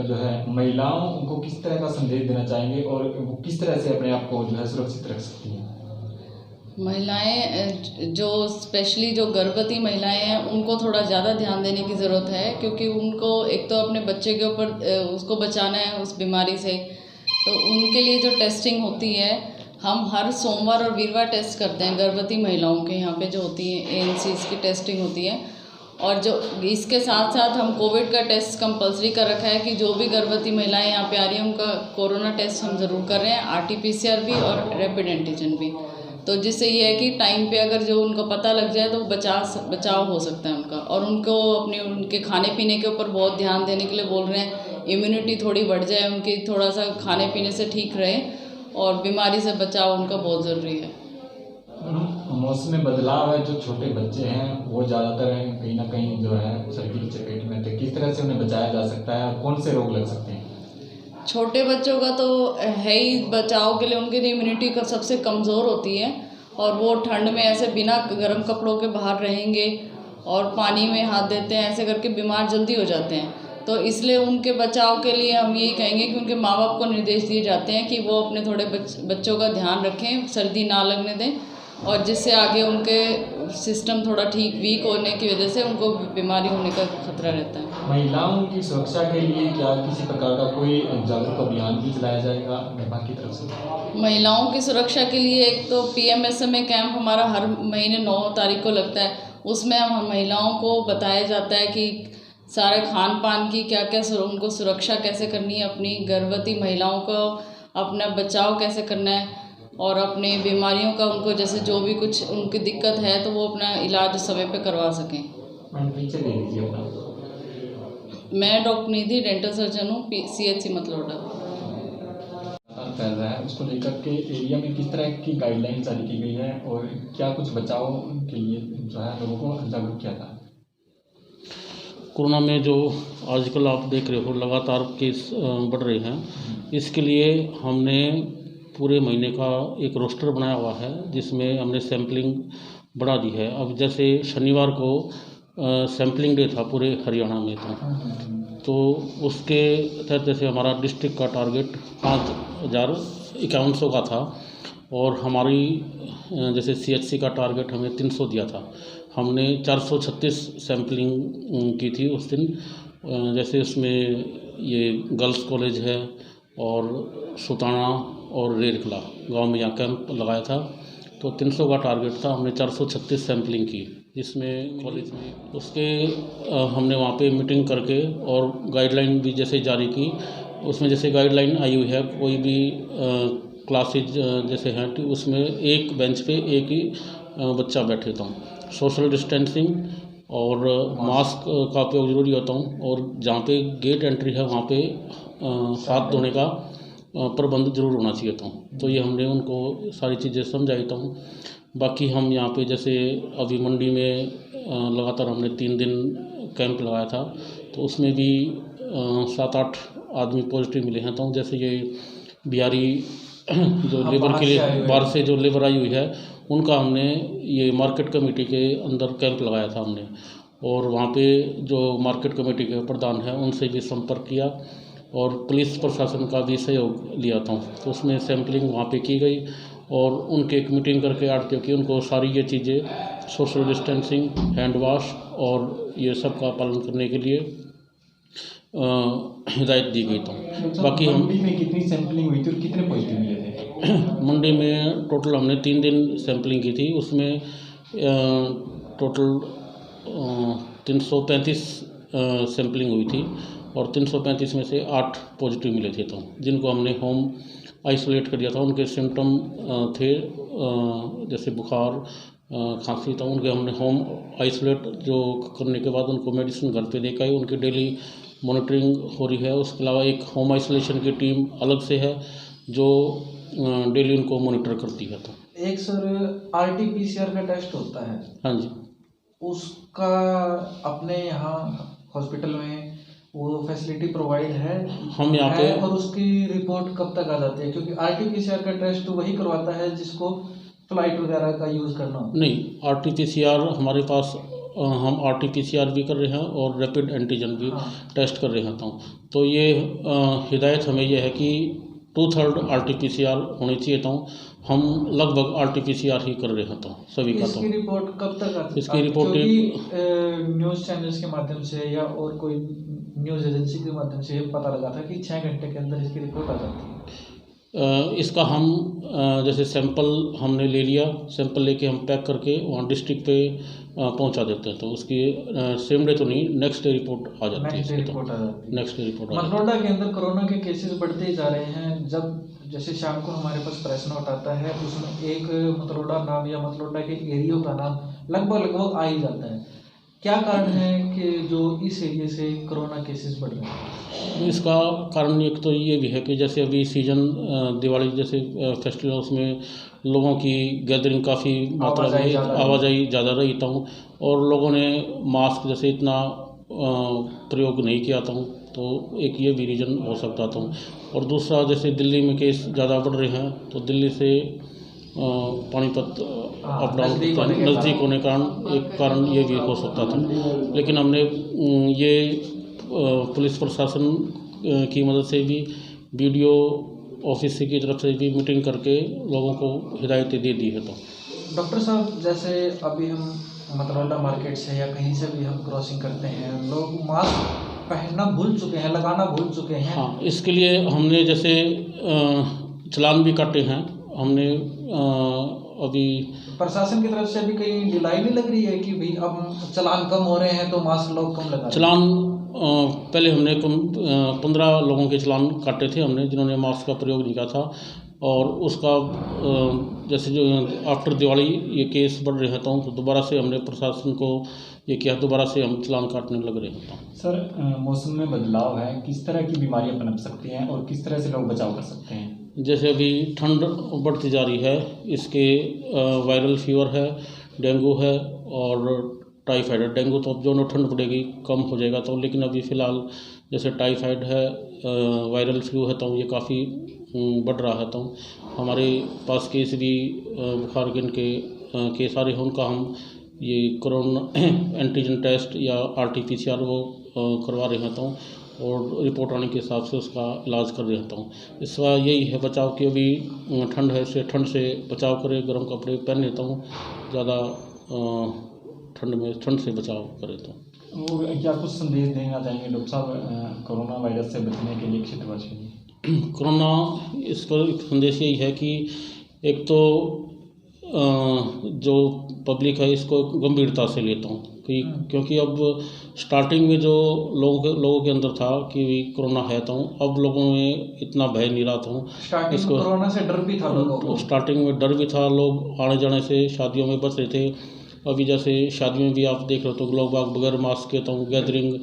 जो है महिलाओं को किस तरह का संदेश देना चाहेंगे और वो किस तरह से अपने आप को जो है सुरक्षित रख सकती हैं? महिलाएं जो स्पेशली जो गर्भवती महिलाएं हैं उनको थोड़ा ज़्यादा ध्यान देने की ज़रूरत है, क्योंकि उनको एक तो अपने बच्चे के ऊपर उसको बचाना है उस बीमारी से। तो उनके लिए जो टेस्टिंग होती है, हम हर सोमवार और वीरवार टेस्ट करते हैं गर्भवती महिलाओं के यहाँ पे जो होती है ANCs की टेस्टिंग होती है। और जो इसके साथ साथ हम कोविड का टेस्ट कंपलसरी कर रखा है कि जो भी गर्भवती महिलाएं यहाँ पे आ रही हैं उनका कोरोना टेस्ट हम ज़रूर कर रहे हैं, RT-PCR भी और रैपिड एंटीजन भी। तो जिससे ये है कि टाइम पे अगर जो उनको पता लग जाए तो बचाव हो सकता है उनका। और उनको उनके खाने पीने के ऊपर बहुत ध्यान देने के लिए बोल रहे हैं, इम्यूनिटी थोड़ी बढ़ जाए उनकी, थोड़ा सा खाने पीने से ठीक रहे और बीमारी से बचाव उनका बहुत ज़रूरी है। मौसम में बदलाव है, जो छोटे बच्चे हैं वो ज़्यादातर कहीं ना कहीं जो है सर्दी की चपेट में, तो किस तरह से उन्हें बचाया जा सकता है और कौन से रोग लग सकते हैं? छोटे बच्चों का तो है ही बचाव के लिए, उनकी इम्यूनिटी का सबसे कमज़ोर होती है और वो ठंड में ऐसे बिना गर्म कपड़ों के बाहर रहेंगे और पानी में हाथ देते हैं, ऐसे करके बीमार जल्दी हो जाते हैं। तो इसलिए उनके बचाव के लिए हम यही कहेंगे कि उनके माँ बाप को निर्देश दिए जाते हैं कि वो अपने थोड़े बच्चों का ध्यान रखें, सर्दी ना लगने दें, और जिससे आगे उनके सिस्टम थोड़ा ठीक वीक होने की वजह से उनको बीमारी होने का खतरा रहता है। महिलाओं की सुरक्षा के लिए क्या किसी प्रकार का कोई जागरूक अभियान भी चलाया जाएगा विभाग की तरफ से? महिलाओं की सुरक्षा के लिए एक तो PMSMA कैंप हमारा हर महीने 9 तारीख को लगता है। उसमें हम महिलाओं को बताया जाता है कि सारे खान पान की क्या क्या उनको सुरक्षा कैसे करनी है, अपनी गर्भवती महिलाओं को अपना बचाव कैसे करना है और अपने बीमारियों का उनको जैसे जो भी कुछ उनकी दिक्कत है तो वो अपना इलाज समय पे करवा सकें। मैं डॉक्टर निधि, डेंटल सर्जन हूँ, CHC मतलौडा। फैल रहा है, उसको लेकर के एरिया में किस तरह की गाइडलाइन जारी की गई है और क्या कुछ बचाव के लिए जो है लोगों को जागरूक किया था? कोरोना में जो आजकल आप देख रहे हो लगातार केस बढ़ रहे हैं, इसके लिए हमने पूरे महीने का एक रोस्टर बनाया हुआ है जिसमें हमने सैम्पलिंग बढ़ा दी है। अब जैसे शनिवार को सैम्पलिंग डे था पूरे हरियाणा में, तो उसके तहत जैसे हमारा डिस्ट्रिक्ट का टारगेट 5,5100 का था और हमारी जैसे CHC का टारगेट हमें 300 दिया था। हमने 436 सैम्पलिंग की थी उस दिन। जैसे उसमें ये गर्ल्स कॉलेज है और सुताना और रेरकला गांव में यहाँ कैंप लगाया था, तो 300 का टारगेट था, हमने 436 सैम्पलिंग की जिसमें कॉलेज में उसके हमने वहाँ पे मीटिंग करके और गाइडलाइन भी जैसे जारी की। उसमें जैसे गाइडलाइन आई हुई है, कोई भी क्लासेज जैसे हैं तो उसमें एक बेंच पे एक ही बच्चा बैठे था, सोशल डिस्टेंसिंग और मास्क का उपयोग जरूरी होता हूँ, और जहाँ पे गेट एंट्री है वहाँ पे हाथ धोने का प्रबंध जरूर होना चाहिए था। तो ये हमने उनको सारी चीज़ें समझाई था। बाकी हम यहाँ पे जैसे अभी मंडी में लगातार हमने 3 दिन कैंप लगाया था, तो उसमें भी 7-8 आदमी पॉजिटिव मिले हैं। तो जैसे ये बिहारी जो लेबर के लिए बाहर से जो लेबर आई हुई है, उनका हमने ये मार्केट कमेटी के अंदर कैंप लगाया था हमने, और वहाँ पे जो मार्केट कमेटी के प्रधान हैं उनसे भी संपर्क किया और पुलिस प्रशासन का भी सहयोग लिया था। तो उसमें सैम्पलिंग वहाँ पे की गई और उनके एक मीटिंग करके आरटीओ की उनको सारी ये चीज़ें सोशल डिस्टेंसिंग, हैंड वॉश और ये सब का पालन करने के लिए हिदायत दी गई। तो बाकी हम मंडी में कितनी सैम्पलिंग हुई थी और कितने पॉजिटिव मिले थे? मंडी में टोटल हमने 3 दिन सैम्पलिंग की थी, उसमें टोटल 335 सैम्पलिंग हुई थी और 335 में से 8 पॉजिटिव मिले थे। तो जिनको हमने होम आइसोलेट कर दिया था, उनके सिम्टम थे जैसे बुखार, खांसी, था उनके हमने होम आइसोलेट जो करने के बाद उनको मेडिसिन घर पे देकर उनकी डेली मॉनिटरिंग हो रही है। उसके अलावा एक होम आइसोलेशन की टीम अलग से है जो डेली उनको मॉनिटर करती है। तो एक सर RT-PCR का टेस्ट होता है, हाँ जी, उसका अपने यहाँ हॉस्पिटल में वो फैसिलिटी प्रोवाइड है? हम यहाँ पे और उसकी रिपोर्ट कब तक आ जाती है? क्योंकि RT-PCR का टेस्ट तो वही करवाता है जिसको फ्लाइट वगैरह का यूज़ करना हो। नहीं, RT-PCR हमारे पास हम RT-PCR भी कर रहे हैं और रैपिड एंटीजन भी टेस्ट कर रहे हैं। तो ये हिदायत हमें यह है कि 2/3 RT-PCR होनी चाहिए। तो हम लगभग RT-PCR ही कर रहे हैं तो सभी का। इसकी रिपोर्ट कब तक आती है? इसकी रिपोर्ट न्यूज़ चैनल्स के माध्यम से या और कोई न्यूज़ एजेंसी के माध्यम से ये पता लगा था कि 6 घंटे के अंदर इसकी रिपोर्ट आ जाती है। इसका हम जैसे सैंपल हमने ले लिया, सैंपल लेके हम पैक करके वहाँ डिस्ट्रिक्ट पे पहुँचा देते हैं। तो उसकी सेम डे तो नहीं, नेक्स्ट डे रिपोर्ट आ जाती है। नेक्स्ट डे रिपोर्ट आ जाती है। नेक्स्ट डे रिपोर्ट आ जाती है। मतलोडा के अंदर कोरोना के केसेस बढ़ते ही जा रहे हैं। जब जैसे शाम को हमारे पास प्रेस नोट आता है, उसमें एक मतलोडा नाम या मतलोडा के एरियो का नाम लगभग आ ही जाता है। क्या कारण है कि जो इस एरिया से कोरोना केसेस बढ़ रहे हैं? इसका कारण एक तो ये भी है कि जैसे अभी सीजन दिवाली जैसे फेस्टिवल, उसमें लोगों की गैदरिंग काफ़ी मात्रा में आवाजाही ज़्यादा रही था और लोगों ने मास्क जैसे इतना प्रयोग नहीं किया था। तो एक ये भी रीज़न हो सकता था। और दूसरा जैसे दिल्ली में केस ज़्यादा बढ़ रहे हैं, तो दिल्ली से पानीपत अप डाउन नज़दीक होने के कारण एक कारण ये भी हो सकता था। लेकिन हमने ये पुलिस प्रशासन की मदद से भी, BDO ऑफिस की तरफ से भी मीटिंग करके लोगों को हिदायतें दे दी है। तो डॉक्टर साहब, जैसे अभी हम मतलोडा मार्केट से या कहीं से भी हम क्रॉसिंग करते हैं, लोग मास्क पहनना भूल चुके हैं, लगाना भूल चुके हैं। हाँ, इसके लिए हमने जैसे चालान भी काटे हैं। हमने अभी प्रशासन की तरफ से भी कहीं ढिलाई नहीं लग रही है कि भाई अब चालान कम हो रहे हैं तो मास्क लोग कम लगा रहे हैं? चालान पहले हमने 15 लोगों के चालान काटे थे हमने, जिन्होंने मास्क का प्रयोग नहीं किया था। और उसका जैसे जो आफ्टर दिवाली ये केस बढ़ रहे हैं, तो दोबारा से हमने प्रशासन को ये किया, दोबारा से हम चालान काटने लग रहे हैं। सर, मौसम में बदलाव है, किस तरह की बीमारियां पनप सकती हैं और किस तरह से लोग बचाव कर सकते हैं? जैसे अभी ठंड बढ़ती जा रही है, इसके वायरल फीवर है, डेंगू है और टाइफाइड है। डेंगू तो अब जो ठंड पड़ेगी कम हो जाएगा, तो लेकिन अभी फ़िलहाल जैसे टाइफाइड है, वायरल फ्लू है, तो ये काफ़ी बढ़ रहा है। तो हमारे पास केस भी बुखार के केस आ रहे हैं, उनका हम ये कोरोना एंटीजन टेस्ट या RT-PCR वो करवा रहे हैं। तो और रिपोर्ट आने के हिसाब से उसका इलाज कर रहे हूँ। इसका यही है बचाव कि अभी ठंड है, से ठंड से बचाव करें, गर्म कपड़े पहन लेता हूँ, ज़्यादा ठंड से बचाव करें। तो और क्या कुछ संदेश देना चाहेंगे डॉक्टर साहब कोरोना वायरस से बचने के लिए क्षेत्रवासियों के? कोरोना, इसका एक संदेश यही है कि एक तो जो पब्लिक है इसको गंभीरता से लेता हूँ क्योंकि अब स्टार्टिंग में जो लोगों के अंदर था कि कोरोना है, तो अब लोगों में इतना भय नहीं रहा था। इसको कोरोना से डर भी था लोगों को, स्टार्टिंग में डर भी था, लोग आने जाने से शादियों में बच रहे थे। अभी जैसे शादी में भी आप देख रहे हो तो लोग बगैर मास्क के तो गैदरिंग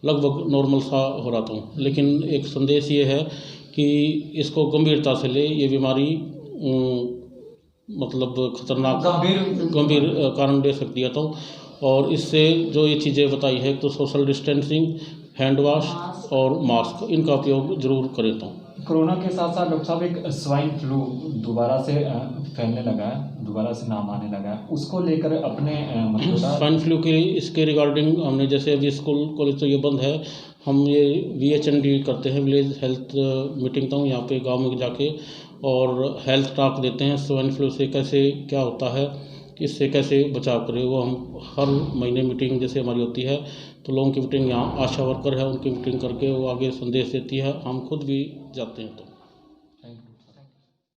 लगभग नॉर्मल सा हो रहा था। लेकिन एक संदेश ये है कि इसको गंभीरता से ले, ये बीमारी मतलब खतरनाक गंभीर कारण दे सकती है। तो और इससे जो ये चीज़ें बताई है, तो सोशल डिस्टेंसिंग, हैंड वॉश और मास्क, इनका उपयोग जरूर करें। तो कोरोना के साथ साथ डॉक्टर साहब एक स्वाइन फ्लू दोबारा से फैलने लगा है, दोबारा से नाम आने लगा है, उसको लेकर अपने मतलब स्वाइन फ्लू के इसके रिगार्डिंग हमने जैसे अभी स्कूल कॉलेज तो ये बंद है, हम ये VHND करते हैं, विलेज हेल्थ मीटिंग। तो यहाँ पे गांव में जाके और हेल्थ टॉक देते हैं, स्वाइन फ्लू से कैसे क्या होता है, इससे कैसे बचाव करें। वो हम हर महीने मीटिंग जैसे हमारी होती है, तो लोगों की मीटिंग यहाँ आशा वर्कर है, उनकी मीटिंग करके वो आगे संदेश देती है, हम खुद भी जाते हैं। तो